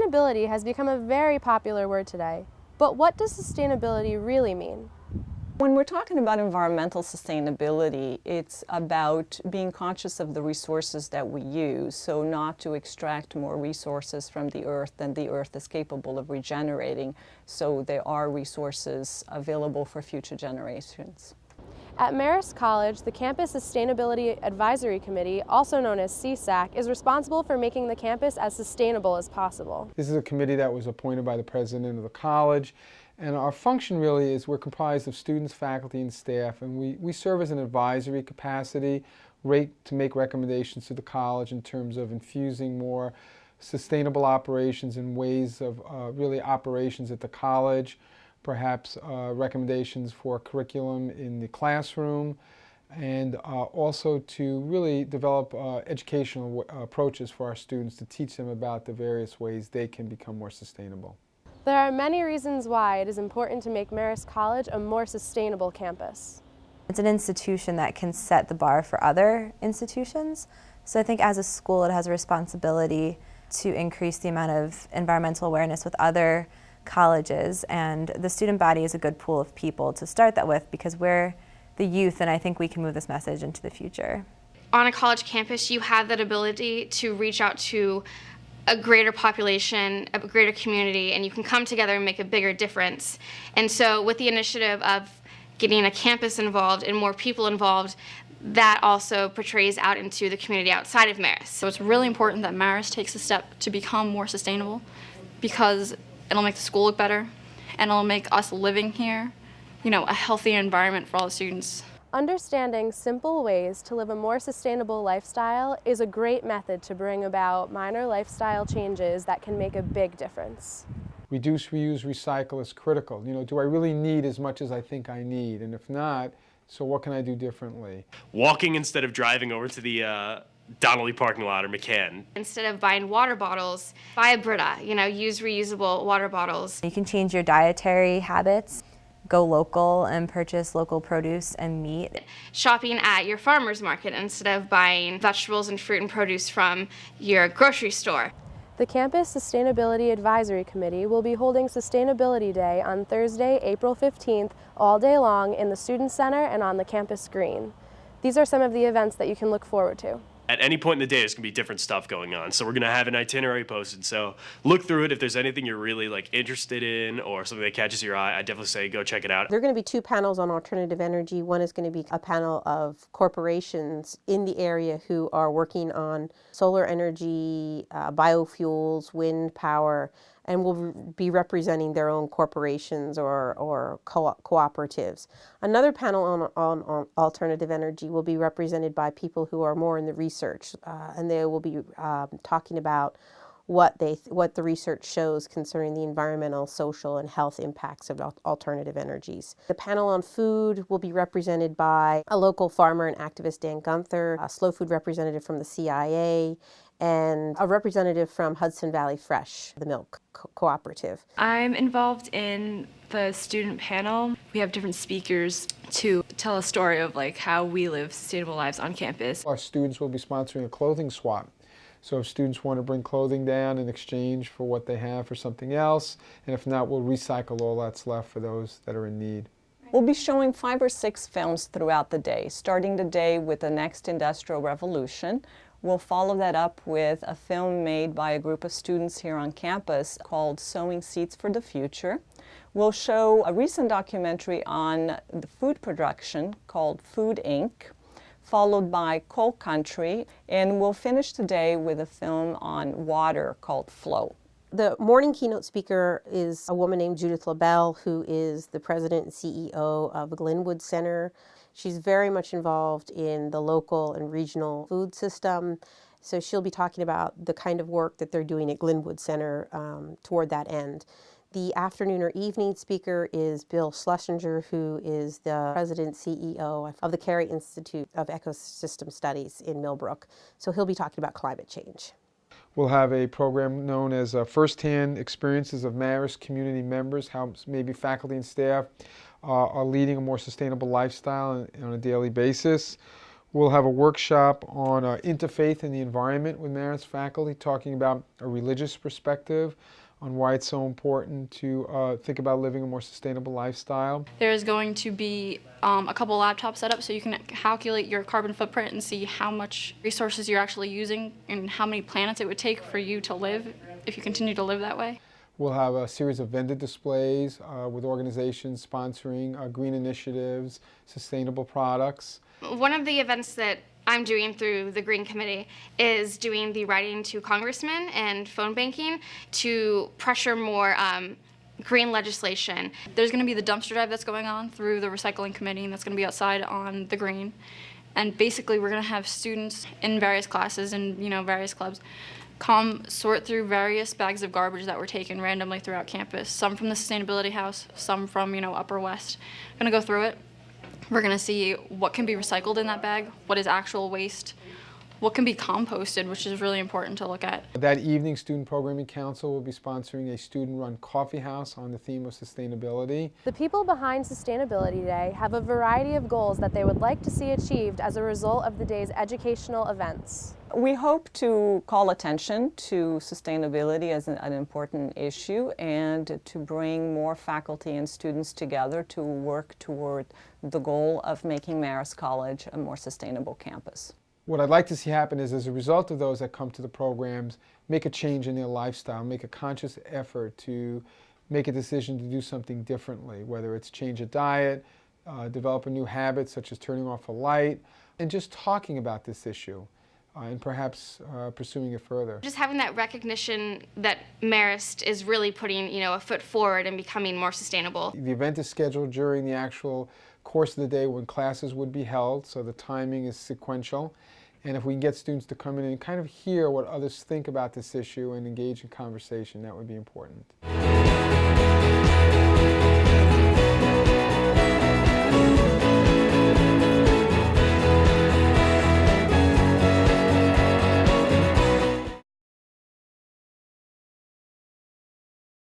Sustainability has become a very popular word today, but what does sustainability really mean? When we're talking about environmental sustainability, it's about being conscious of the resources that we use, so not to extract more resources from the earth than the earth is capable of regenerating, so there are resources available for future generations. At Marist College, the Campus Sustainability Advisory Committee, also known as CSAC, is responsible for making the campus as sustainable as possible. This is a committee that was appointed by the president of the college, and our function really is we're comprised of students, faculty, and staff, and we serve as an advisory capacity, to make recommendations to the college in terms of infusing more sustainable operations and ways of really operations at the college, perhaps recommendations for curriculum in the classroom, and also to really develop educational approaches for our students to teach them about the various ways they can become more sustainable. There are many reasons why it is important to make Marist College a more sustainable campus. It's an institution that can set the bar for other institutions, so I think as a school it has a responsibility to increase the amount of environmental awareness with other colleges, and the student body is a good pool of people to start that with because we're the youth, and I think we can move this message into the future. On a college campus, you have that ability to reach out to a greater population, a greater community, and you can come together and make a bigger difference. And so with the initiative of getting a campus involved and more people involved, that also portrays out into the community outside of Marist. So it's really important that Marist takes a step to become more sustainable because it'll make the school look better and it'll make us living here, a healthier environment for all the students. Understanding simple ways to live a more sustainable lifestyle is a great method to bring about minor lifestyle changes that can make a big difference. Reduce, reuse, recycle is critical. Do I really need as much as I think I need? And if not, so what can I do differently? Walking instead of driving over to the Donnelly parking lot or McCann. Instead of buying water bottles, buy a Brita, use reusable water bottles. You can change your dietary habits, go local and purchase local produce and meat. Shopping at your farmer's market instead of buying vegetables and fruit and produce from your grocery store. The Campus Sustainability Advisory Committee will be holding Sustainability Day on Thursday, April 15th, all day long in the Student Center and on the campus green. These are some of the events that you can look forward to. At any point in the day, there's going to be different stuff going on. So we're going to have an itinerary posted. So look through it. If there's anything you're really interested in or something that catches your eye, I definitely say go check it out. There are going to be two panels on alternative energy. One is going to be a panel of corporations in the area who are working on solar energy, biofuels, wind power, and will be representing their own corporations or cooperatives. Another panel on alternative energy will be represented by people who are more in the research, and they will be talking about what the research shows concerning the environmental, social, and health impacts of alternative energies. The panel on food will be represented by a local farmer and activist, Dan Gunther, a slow food representative from the CIA, and a representative from Hudson Valley Fresh, the milk cooperative. I'm involved in the student panel. We have different speakers to tell a story of how we live sustainable lives on campus. Our students will be sponsoring a clothing swap. So if students want to bring clothing down in exchange for what they have for something else, and if not, we'll recycle all that's left for those that are in need. We'll be showing 5 or 6 films throughout the day, starting the day with the next industrial revolution. We'll follow that up with a film made by a group of students here on campus called Sowing Seeds for the Future. We'll show a recent documentary on the food production called Food Inc., followed by Coal Country, and we'll finish today with a film on water called Flow. The morning keynote speaker is a woman named Judith LaBelle, who is the president and CEO of the Glenwood Center. She's very much involved in the local and regional food system, so she'll be talking about the kind of work that they're doing at Glenwood Center toward that end. The afternoon or evening speaker is Bill Schlesinger, who is the president CEO of the Carey Institute of Ecosystem Studies in Millbrook. So he'll be talking about climate change. We'll have a program known as First-Hand Experiences of Marist Community Members, how maybe faculty and staff are leading a more sustainable lifestyle on a daily basis. We'll have a workshop on interfaith and the environment with Marist faculty, talking about a religious perspective on why it's so important to think about living a more sustainable lifestyle. There's going to be a couple laptops set up so you can calculate your carbon footprint and see how much resources you're actually using and how many planets it would take for you to live if you continue to live that way. We'll have a series of vendor displays with organizations sponsoring green initiatives, sustainable products. One of the events that I'm doing through the Green Committee is doing the writing to congressmen and phone banking to pressure more green legislation. There's going to be the dumpster dive that's going on through the recycling committee, and that's going to be outside on the green. And basically we're going to have students in various classes and various clubs come sort through various bags of garbage that were taken randomly throughout campus. Some from the Sustainability House, some from Upper West. I'm going to go through it. We're going to see what can be recycled in that bag, what is actual waste, what can be composted, which is really important to look at. That evening, Student Programming Council will be sponsoring a student-run coffee house on the theme of sustainability. The people behind Sustainability Day have a variety of goals that they would like to see achieved as a result of the day's educational events. We hope to call attention to sustainability as an important issue and to bring more faculty and students together to work toward the goal of making Marist College a more sustainable campus. What I'd like to see happen is, as a result of those that come to the programs, make a change in their lifestyle, make a conscious effort to make a decision to do something differently, whether it's change a diet, develop a new habit such as turning off a light, and just talking about this issue. And perhaps pursuing it further. Just having that recognition that Marist is really putting, a foot forward and becoming more sustainable. The event is scheduled during the actual course of the day when classes would be held, so the timing is sequential. And if we can get students to come in and kind of hear what others think about this issue and engage in conversation, that would be important.